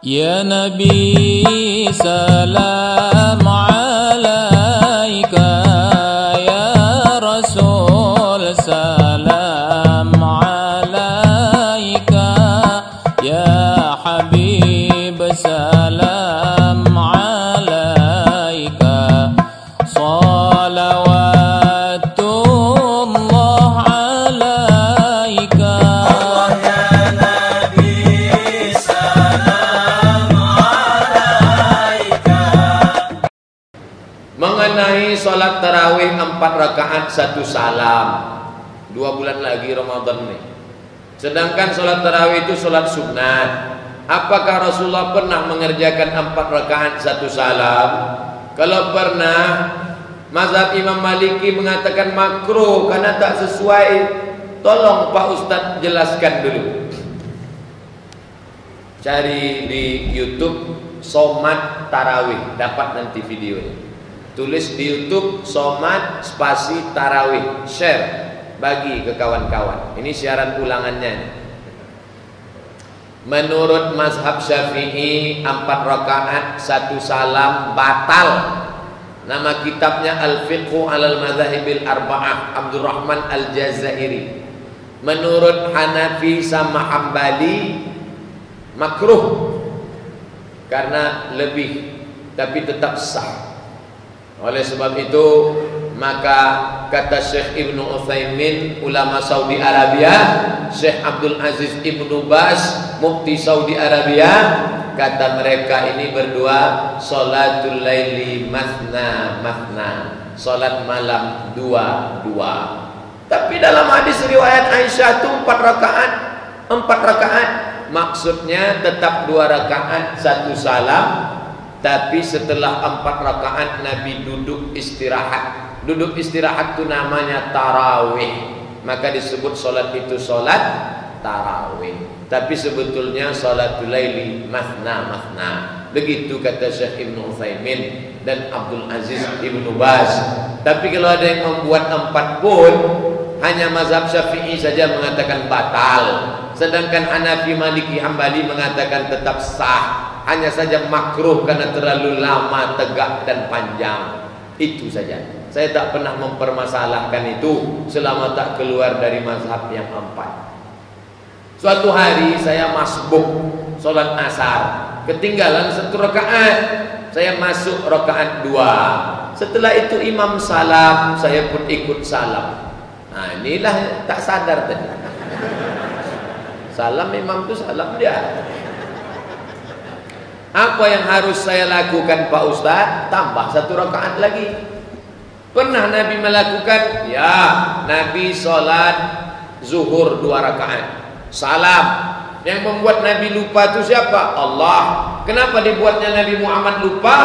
Ya Nabi salam alaika, ya Rasul salam alaika, ya Habib salam alaika, salawatullah alaika. Mengenai sholat tarawih 4 rakaat 1 salam, 2 bulan lagi Ramadan nih. Sedangkan sholat tarawih itu sholat sunat. Apakah Rasulullah pernah mengerjakan 4 rakaat 1 salam? Kalau pernah, mazhab Imam Maliki mengatakan makruh karena tak sesuai. Tolong Pak Ustadz jelaskan dulu. Cari di YouTube Shomat Tarawih, dapat nanti videonya. Tulis di YouTube Shomat spasi Tarawih, share, bagi ke kawan-kawan. Ini siaran ulangannya. Menurut mazhab Syafi'i 4 rakaat 1 salam batal. Nama kitabnya Al-Fiqhu Alal Madzahibil Arba'ah, Abdurrahman Al-Jazairi. Menurut Hanafi sama Hambali makruh karena lebih, tapi tetap sah. Oleh sebab itu, maka kata Syekh Ibnu Utsaimin, ulama Saudi Arabia, Syekh Abdul Aziz Ibnu Baz, mufti Saudi Arabia, kata mereka ini berdua sholatul laili mathna mathna, sholat malam 2-2. Tapi dalam hadis riwayat Aisyah itu 4 rakaat, 4 rakaat, maksudnya tetap 2 rakaat 1 salam. Tapi setelah 4 rakaat Nabi duduk istirahat. Duduk istirahat itu namanya tarawih. Maka disebut solat itu solat tarawih. Tapi sebetulnya salatul laili mathna mathna. Begitu kata Syekh Ibnu Utsaimin dan Abdul Aziz Ibnu Baz. Tapi kalau ada yang membuat 4 pun, hanya mazhab Syafi'i saja mengatakan batal. Sedangkan Hanafi, Maliki, Hambali mengatakan tetap sah. Hanya saja makruh karena terlalu lama, tegak dan panjang. Itu saja. Saya tak pernah mempermasalahkan itu selama tak keluar dari mazhab yang 4. Suatu hari saya masbuk sholat asar, ketinggalan 1 rakaat. Saya masuk rakaat 2. Setelah itu imam salam, saya pun ikut salam. Nah, inilah tak sadar tadi. Salam imam itu salam dia. Apa yang harus saya lakukan Pak Ustadz? Tambah 1 rakaat lagi. Pernah Nabi melakukan? Ya, Nabi sholat zuhur 2 rakaat, salam. Yang membuat Nabi lupa itu siapa? Allah. Kenapa dibuatnya Nabi Muhammad lupa?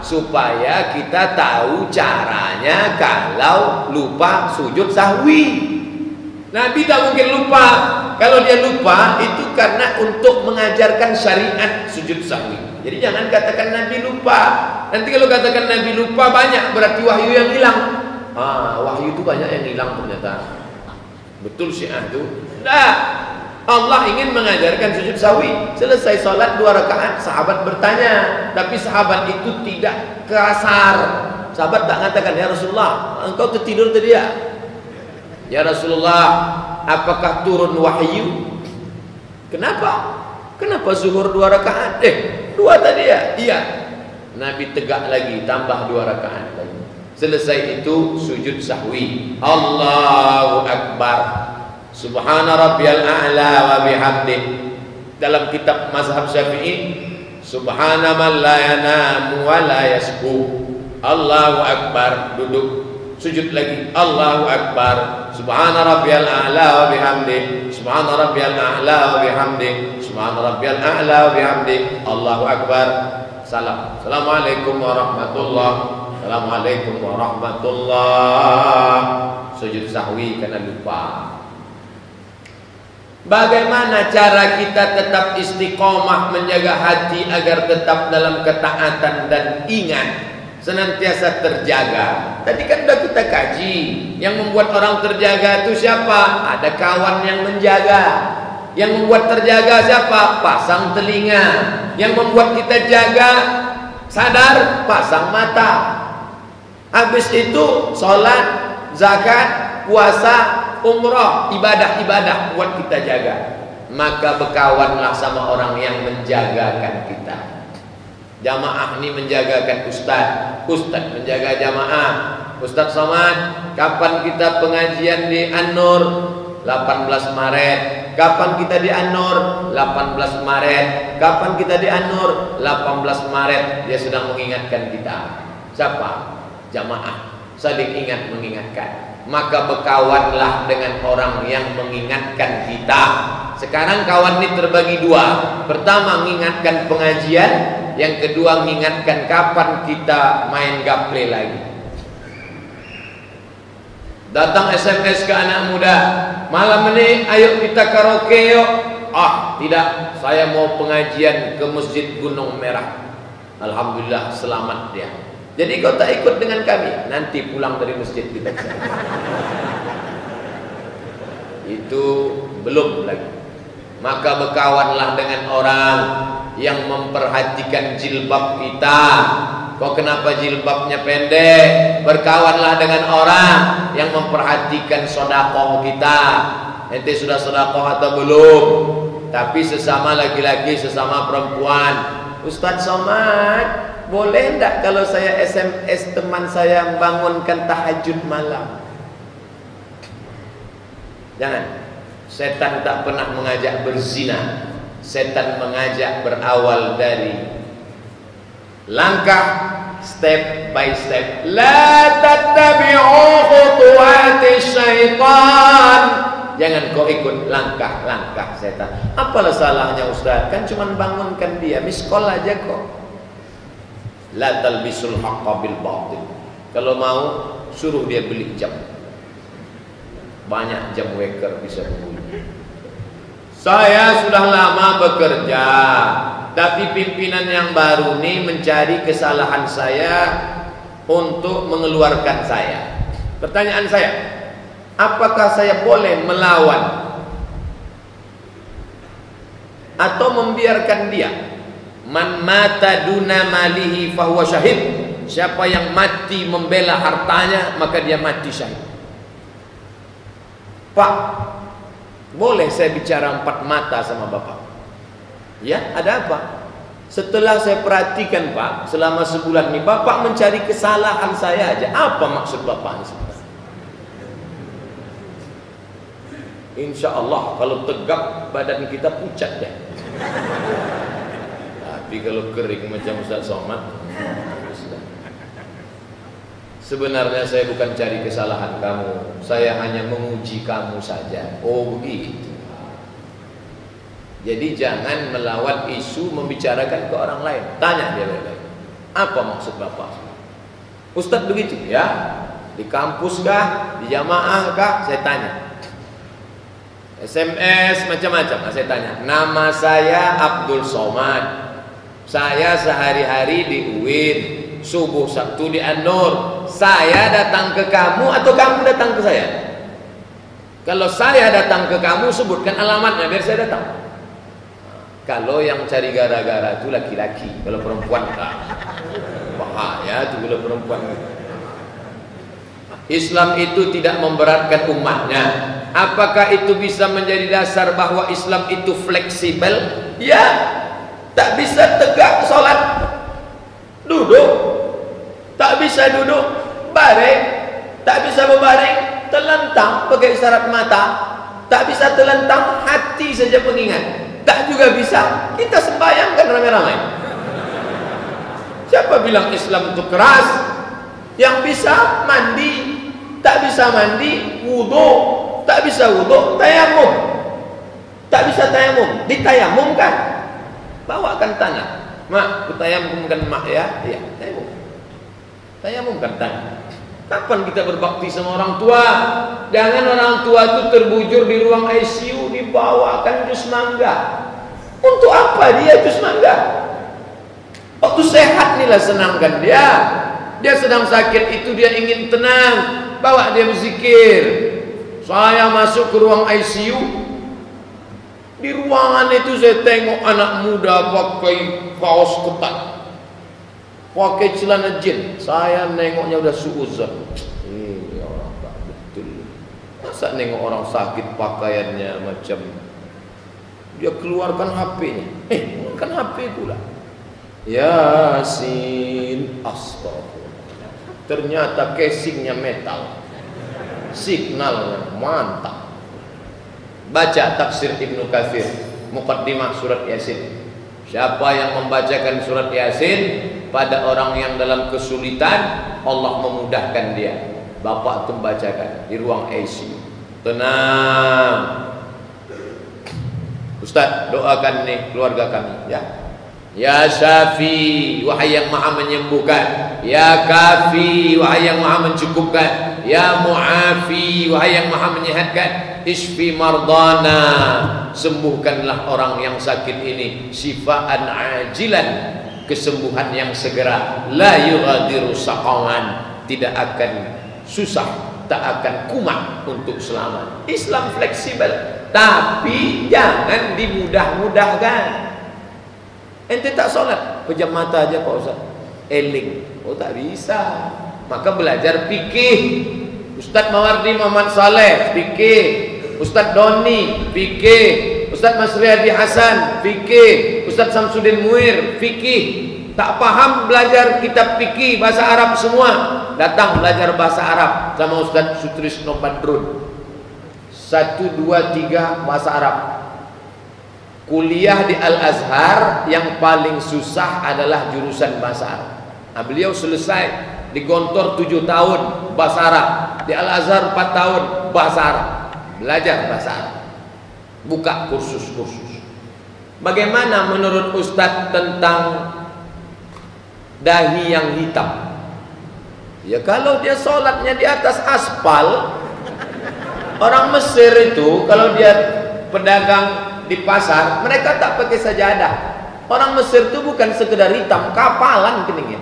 Supaya kita tahu caranya kalau lupa sujud sahwi. Nabi tak mungkin lupa. Kalau dia lupa itu karena untuk mengajarkan syariat sujud sahwi. Jadi jangan katakan Nabi lupa. Nanti kalau katakan Nabi lupa banyak, berarti wahyu yang hilang. Wahyu itu banyak yang hilang ternyata. Betul Syiah itu. Nah, Allah ingin mengajarkan sujud sahwi. Selesai sholat 2 rakaat, sahabat bertanya. Tapi sahabat itu tidak kasar. Sahabat tak mengatakan, ya Rasulullah, engkau tertidur tadi ya? Ya Rasulullah, apakah turun wahyu? Kenapa? Kenapa zuhur 2 rakaat? 2 tadi ya? Iya. Nabi tegak lagi, tambah 2 rakaat lagi. Selesai itu sujud sahwi. Allahu Akbar. Subhana rabbiyal a'la wa bihamdih. Dalam kitab mazhab Syafi'i, subhana man la yanamu wa la yasbu. Allahu Akbar, duduk. Sujud lagi. Allahu Akbar. Subhana rabbiyal a'la wa bihamdih. Subhana rabbiyal a'la wa bihamdih. Subhana rabbiyal a'la wa bihamdih. Allahu Akbar. Salam. Assalamualaikum warahmatullahi. Assalamualaikum warahmatullahi. Sujud sahwi karena lupa. Bagaimana cara kita tetap istiqomah menjaga hati agar tetap dalam ketaatan dan ingat senantiasa terjaga? Tadi kan sudah kita kaji, yang membuat orang terjaga itu siapa? Ada kawan yang menjaga. Yang membuat terjaga siapa? Pasang telinga. Yang membuat kita jaga sadar, pasang mata. Habis itu sholat, zakat, puasa, umrah, ibadah-ibadah buat kita jaga. Maka berkawanlah sama orang yang menjagakan kita. Jamaah ini menjagakan ustaz, ustaz menjaga jamaah. Ustaz Somad, kapan kita pengajian di An-Nur? 18 Maret. Kapan kita di An-Nur? 18 Maret. Kapan kita di An-Nur? 18 Maret. Dia sedang mengingatkan kita. Siapa? Jamaah. Saling ingat mengingatkan. Maka berkawanlah dengan orang yang mengingatkan kita. Sekarang kawan ini terbagi dua. Pertama mengingatkan pengajian, yang kedua mengingatkan kapan kita main gaple lagi. Datang SMS ke anak muda, malam ini ayo kita karaoke yuk. Ah, tidak, saya mau pengajian ke Masjid Gunung Merah. Alhamdulillah selamat dia. Jadi kau tak ikut dengan kami, nanti pulang dari masjid kita. Itu belum lagi. Maka berkawanlah dengan orang yang memperhatikan jilbab kita. Kok kenapa jilbabnya pendek? Berkawanlah dengan orang yang memperhatikan sedekah kita. Ente sudah sedekah atau belum? Tapi sesama laki-laki, sesama perempuan. Ustaz Somad, boleh enggak kalau saya SMS teman saya bangunkan tahajud malam? Jangan. Setan tak pernah mengajak berzina. Setan mengajak berawal dari langkah step by step. La tattabi'u khutuwati syaitan. Jangan kau ikut langkah-langkah setan. Apalah salahnya Ustaz? Kan cuma bangunkan dia, miss call aja kok. La talbisul haqqa bil batil. Kalau mau suruh dia beli jam. Banyak jam waker bisa berbunyi. Saya sudah lama bekerja, tapi pimpinan yang baru ini mencari kesalahan saya untuk mengeluarkan saya. Pertanyaan saya, apakah saya boleh melawan atau membiarkan dia? Man mata duna malihi fahuwa syahid. Siapa yang mati membela hartanya, maka dia mati syahid. Pak, boleh saya bicara empat mata sama Bapak? Ya, ada apa? Setelah saya perhatikan Pak, selama sebulan ini Bapak mencari kesalahan saya aja. Apa maksud Bapak ini sebenarnya? Insya Allah kalau tegak badan kita pucat deh. Tapi kalau kering macam Ustaz Somad, sebenarnya saya bukan cari kesalahan kamu, saya hanya menguji kamu saja. Oh begitu. Jadi jangan melawan isu membicarakan ke orang lain. Tanya dia baik-baik. Apa maksud Bapak? Ustadz begitu ya? Di kampus kah? Di jamaah kah? Saya tanya. SMS macam-macam. Saya tanya. Nama saya Abdul Somad. Saya sehari-hari di UIN. Subuh Sabtu di An-Nur. Saya datang ke kamu atau kamu datang ke saya? Kalau saya datang ke kamu, sebutkan alamatnya biar saya datang. Kalau yang cari gara-gara itu laki-laki. Kalau perempuan bahaya itu kalau perempuan. Islam itu tidak memberatkan umatnya. Apakah itu bisa menjadi dasar bahwa Islam itu fleksibel? Ya. Tak bisa tegak sholat, duduk. Tak bisa duduk, baring. Tak bisa berbaring, terlentang pakai isyarat mata. Tak bisa terlentang, hati saja pengingat. Tak juga bisa, kita sembahyangkan ramai-ramai. Siapa bilang Islam itu keras? Yang bisa mandi, tak bisa mandi, wudu. Tak bisa wudu, tayamum. Tak bisa tayamum, ditayamumkan. Bawakan tanah. Mak, ku tayamumkan mak ya. Iya, tayamum. Tayamumkan tanah. Kapan kita berbakti sama orang tua? Jangan orang tua itu terbujur di ruang ICU, dibawakan jus mangga. Untuk apa dia jus mangga? Waktu sehat inilah senangkan dia. Dia sedang sakit itu dia ingin tenang, bawa dia berzikir. Saya masuk ke ruang ICU, Di ruangan itu saya tengok anak muda pakai kaos ketat, pakai celana jeans. Saya nengoknya udah suuzon. Ini orang tak betul. Masa nengok orang sakit pakaiannya macam dia keluarkan HP-nya. Kan HP pula. Yasin, astagfirullah. Ternyata casingnya metal, signalnya mantap. Baca tafsir Ibnu Katsir, muqaddimah surat Yasin. Siapa yang membacakan surat Yasin pada orang yang dalam kesulitan, Allah memudahkan dia. Bapak tuh membacakan di ruang ICU. Tenang. Ustaz, doakan nih keluarga kami, ya. Ya Syafi, wahai yang maha menyembuhkan. Ya Kafi, wahai yang maha mencukupkan. Ya Mu'afi, wahai yang maha menyehatkan. Isfi mardana, sembuhkanlah orang yang sakit ini. Syifaan ajilan, kesembuhan yang segera. La yughadiru saqaman, tidak akan susah, tak akan kumat untuk selamat. Islam fleksibel, tapi jangan dimudah-mudahkan. Ente tak sholat, pejam mata aja Pak Ustaz, eling. Oh tak bisa, maka belajar fikih. Ustaz Mawardi Muhammad Saleh fikih, Ustaz Doni fikih, Ustaz Masriyadi Hasan fikih, Ustaz Samsudin Muir fikih. Tak paham belajar kitab fikih bahasa Arab semua, datang belajar bahasa Arab sama Ustaz Sutrisno Badrun. 1, 2, 3 bahasa Arab. Kuliah di Al-Azhar yang paling susah adalah jurusan bahasa Arab. Nah, beliau selesai di Gontor 7 tahun bahasa Arab, di Al-Azhar 4 tahun bahasa Arab. Belajar bahasa Arab, buka kursus-kursus. Bagaimana menurut Ustadz tentang dahi yang hitam? Ya kalau dia sholatnya di atas aspal. Orang Mesir itu kalau dia pedagang di pasar, mereka tak pakai sajadah. Orang Mesir itu bukan sekedar hitam, kapalan keningnya.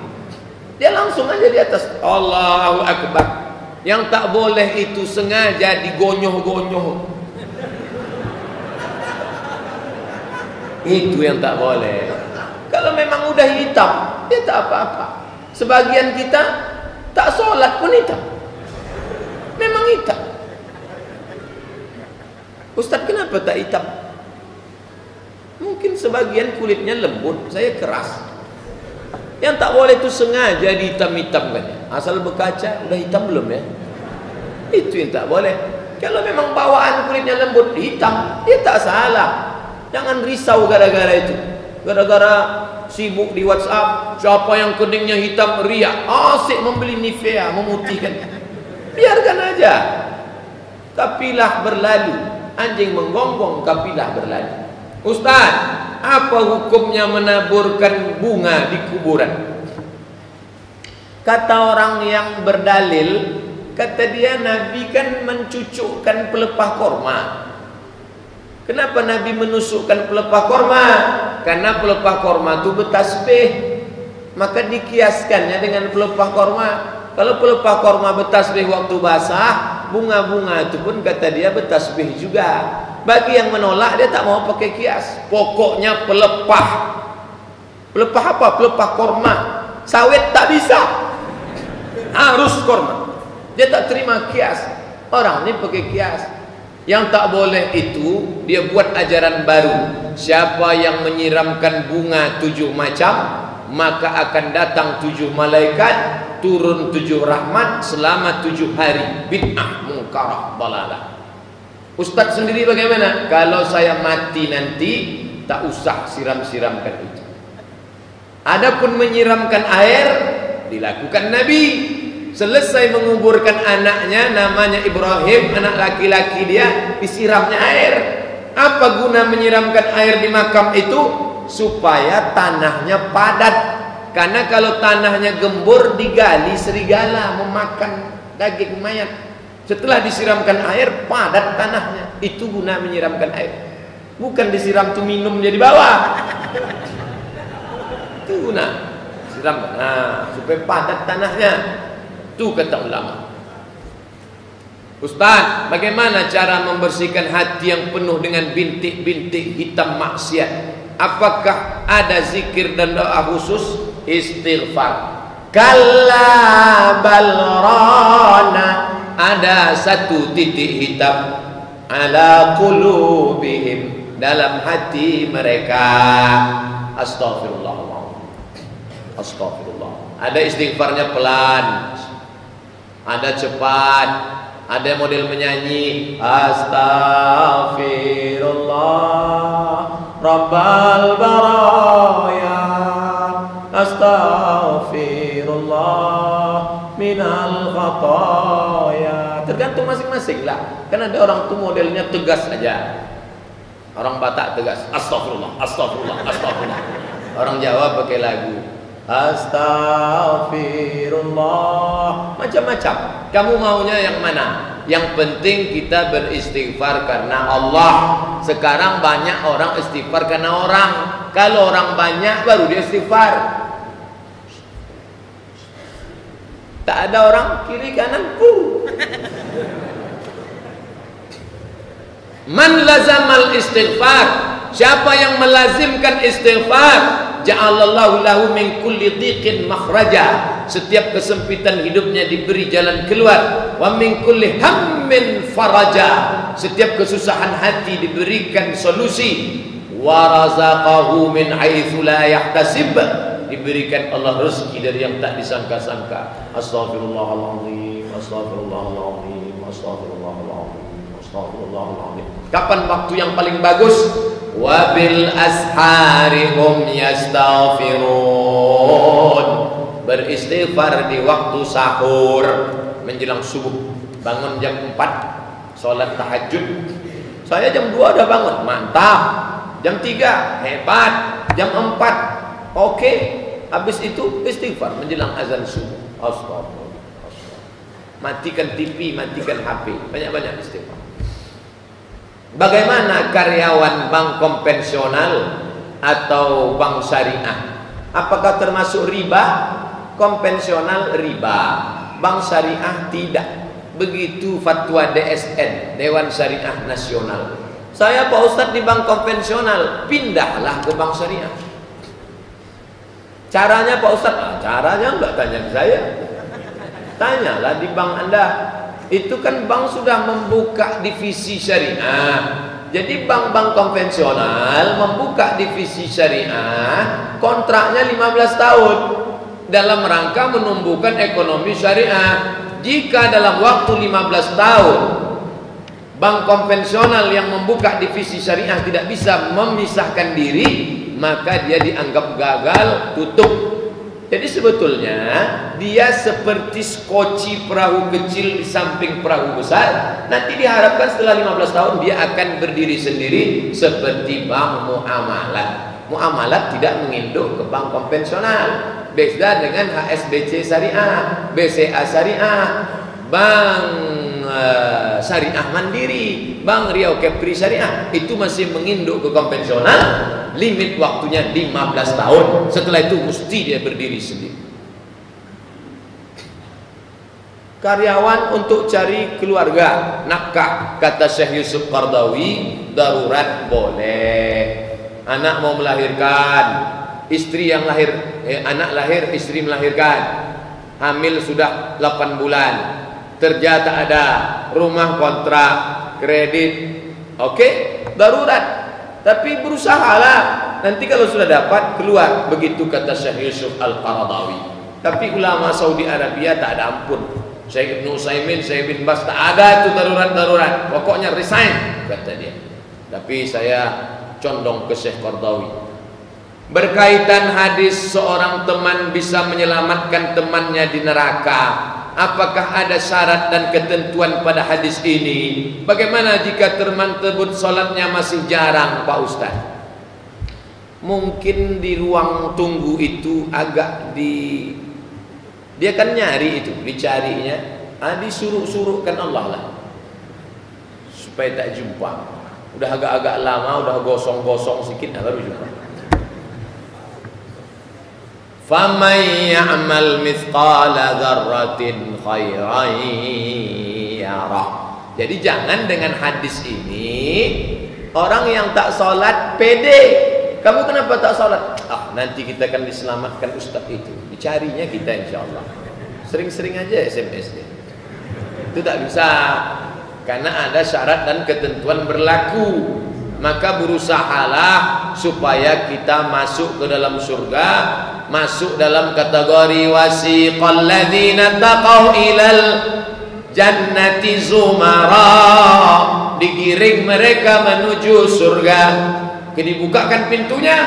Dia langsung aja di atas. Allahu Akbar. Yang tak boleh itu sengaja digonyoh-gonyoh. Itu yang tak boleh. Kalau memang udah hitam, ya tak apa-apa. Sebagian kita tak sholat pun hitam, memang hitam. Ustaz, kenapa tak hitam? Mungkin sebagian kulitnya lembut, saya keras. Yang tak boleh itu sengaja dihitam-hitamkan. Asal berkaca, udah hitam belum ya? Itu yang tak boleh. Kalau memang bawaan kulitnya lembut, hitam, ya tak salah. Jangan risau gara-gara itu. Gara-gara sibuk di WhatsApp, siapa yang kuningnya hitam, riak, asik membeli Nivea, memutihkan. Biarkan aja. Kapilah berlalu. Anjing menggonggong, kapilah berlalu. Ustaz, apa hukumnya menaburkan bunga di kuburan? Kata orang yang berdalil, kata dia Nabi kan mencucukkan pelepah korma. Kenapa Nabi menusukkan pelepah korma? Karena pelepah korma itu bertasbih, maka dikiaskannya dengan pelepah korma. Kalau pelepah korma bertasbih waktu basah, bunga-bunga itu pun kata dia bertasbih juga. Bagi yang menolak, dia tak mau pakai kias. Pokoknya pelepah. Pelepah apa? Pelepah korma. Sawit tak bisa, harus korma. Dia tak terima kias. Orang ini pakai kias. Yang tak boleh itu, dia buat ajaran baru. Siapa yang menyiramkan bunga 7 macam, maka akan datang 7 malaikat, turun 7 rahmat selama 7 hari. Bid'ah, mungkarah, dalalah. Ustaz sendiri bagaimana? Kalau saya mati nanti, tak usah siram-siramkan itu. Adapun menyiramkan air, dilakukan Nabi. Selesai menguburkan anaknya, namanya Ibrahim, anak laki-laki dia, disiramnya air. Apa guna menyiramkan air di makam itu? Supaya tanahnya padat. Karena kalau tanahnya gembur, digali serigala memakan daging mayat. Setelah disiramkan air, padat tanahnya. Itu guna menyiramkan air. Bukan disiram tuh minum dia di bawah. Itu guna siram. Nah, supaya padat tanahnya. Itu kata ulama. Ustaz, bagaimana cara membersihkan hati yang penuh dengan bintik-bintik hitam maksiat? Apakah ada zikir dan doa khusus? Istighfar. Kalla balrana, ada satu titik hitam ala qulubihim, dalam hati mereka. Astagfirullah. Astagfirullah. Ada istighfarnya pelan, ada cepat, ada model menyanyi. Astaghfirullah Rabbal baraya, astaghfirullah minal khataya. Tergantung masing-masing lah. Kan ada orang tuh modelnya tegas aja. Orang Batak tegas, astagfirullah, astagfirullah, astagfirullah. Orang Jawa pakai lagu, astagfirullah. Macam-macam. Kamu maunya yang mana? Yang penting kita beristighfar karena Allah. Sekarang banyak orang istighfar karena orang. Kalau orang banyak baru dia istighfar. Tak ada orang kiri kanan Man lazamal istighfar, siapa yang melazimkan istighfar, ja'alallahu lahu min kulli dhiqin makhraja, setiap kesempitan hidupnya diberi jalan keluar. Wa min kulli hammin faraja, setiap kesusahan hati diberikan solusi. Wa razaqahu min haitsu la yahtasib, diberikan Allah rezeki dari yang tak disangka-sangka. Astaghfirullahaladzim, astaghfirullahaladzim, astaghfirullahaladzim, astaghfirullahaladzim. Kapan waktu yang paling bagus? Wabil ashari hum yastaghfirun, beristighfar di waktu sahur menjelang subuh. Bangun jam 4 sholat tahajud. Saya jam 2 udah bangun, mantap. Jam 3 hebat. Jam 4 oke. Habis itu istighfar menjelang azan subuh. Astagfirullah. Matikan TV, matikan HP, banyak-banyak istighfar. Bagaimana karyawan bank konvensional atau bank syariah? Apakah termasuk riba? Konvensional riba, bank syariah tidak. Begitu fatwa DSN, Dewan Syariah Nasional. Saya Pak Ustadz di bank konvensional, pindahlah ke bank syariah. Caranya Pak Ustadz? Caranya enggak tanya saya. Tanyalah di bank Anda. Itu kan bank sudah membuka divisi syariah. Jadi bank-bank konvensional membuka divisi syariah, kontraknya 15 tahun dalam rangka menumbuhkan ekonomi syariah. Jika dalam waktu 15 tahun bank konvensional yang membuka divisi syariah tidak bisa memisahkan diri, maka dia dianggap gagal, tutup. Jadi sebetulnya dia seperti skoci perahu kecil di samping perahu besar. Nanti diharapkan setelah 15 tahun dia akan berdiri sendiri seperti bank muamalat. Muamalat tidak menginduk ke bank konvensional. Beda dengan HSBC Syariah, BCA Syariah, Bank Syariah Mandiri, Bank Riau Kepri Syariah, itu masih menginduk ke konvensional. Limit waktunya 15 tahun. Setelah itu mesti dia berdiri sendiri. Karyawan untuk cari keluarga, nafkah, kata Syekh Yusuf Qardawi, darurat boleh. Anak mau melahirkan, istri yang lahir, anak lahir, istri melahirkan, hamil sudah 8 bulan, kerja tak ada, rumah kontrak, kredit, oke, darurat. Tapi berusahalah, nanti kalau sudah dapat keluar. Begitu kata Syekh Yusuf Al-Qaradawi. Tapi ulama Saudi Arabia tak ada ampun. Syekh Ibn Utsaimin, Syekh Ibn Baz, tak ada itu darurat-darurat, pokoknya resign, kata dia. Tapi saya condong ke Syekh Qaradawi. Berkaitan hadis seorang teman bisa menyelamatkan temannya di neraka, apakah ada syarat dan ketentuan pada hadis ini? Bagaimana jika teman tersebut sholatnya masih jarang, Pak Ustaz? Mungkin di ruang tunggu itu agak dia kan nyari itu, dicarinya, disuruh-suruhkan Allah lah supaya tak jumpa. Udah agak-agak lama, udah gosong-gosong sedikit, baru jumpa. فَمَنْ يَعْمَلْ مِثْقَالَ ذَرَّةٍ خَيْرًا يَرَهُ. Jadi jangan dengan hadis ini orang yang tak sholat pede. Kamu kenapa tak sholat? Nanti kita akan diselamatkan Ustaz itu. Dicarinya kita insya Allah. Sering-sering aja SMS dia. Itu tak bisa, karena ada syarat dan ketentuan berlaku. Maka berusahalah supaya kita masuk ke dalam surga, masuk dalam kategori wasiqal ladzina taqaw ilal jannati zumara, digiring mereka menuju surga. Dibukakan pintunya,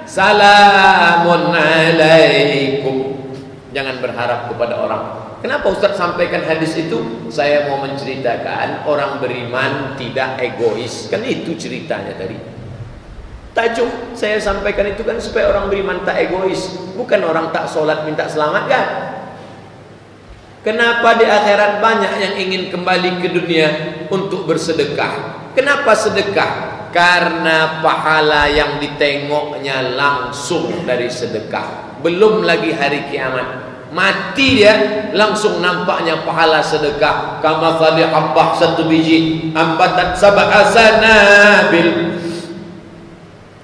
salamun alaikum. Jangan berharap kepada orang. Kenapa Ustaz sampaikan hadis itu? Saya mau menceritakan orang beriman tidak egois. Kan itu ceritanya tadi. Tajuk saya sampaikan itu kan supaya orang beriman tak egois, bukan orang tak sholat minta selamat kan. Kenapa di akhirat banyak yang ingin kembali ke dunia untuk bersedekah? Kenapa sedekah? Karena pahala yang ditengoknya langsung dari sedekah. Belum lagi hari kiamat, mati dia langsung nampaknya pahala sedekah. Kama thali habbah, satu biji ambatat sab'a sanabil,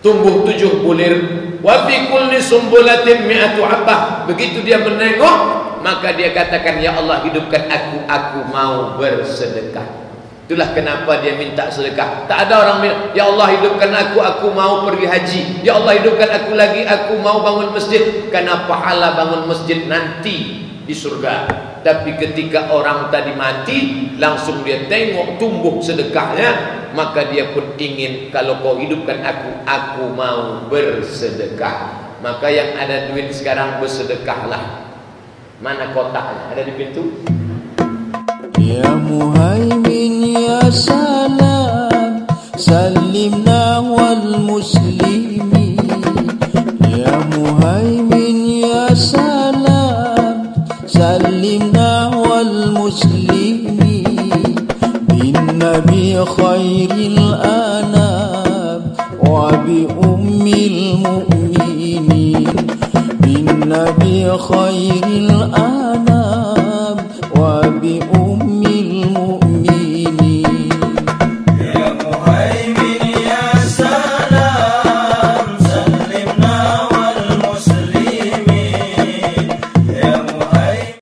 tumbuh 7 bulir. Wa fi kulli sumbulatin mi'atu habbah. Begitu dia menengok, maka dia katakan, ya Allah hidupkan aku mau bersedekah. Itulah kenapa dia minta sedekah. Tak ada orang bilang, ya Allah hidupkan aku mau pergi haji. Ya Allah hidupkan aku lagi, aku mau bangun masjid. Karena pahala bangun masjid nanti di surga. Tapi ketika orang tadi mati, langsung dia tengok tumbuh sedekahnya, maka dia pun ingin, kalau kau hidupkan aku mau bersedekah. Maka yang ada duit sekarang bersedekahlah. Mana kotaknya? Ada di pintu? Ya Muhaimin ya salam, salimna wal muslimin. Ya Muhaimin ya salam, salimna wal muslimin. Bin Nabi khairil anam wa bi ummil mu'minin. Bin Nabi khairil anam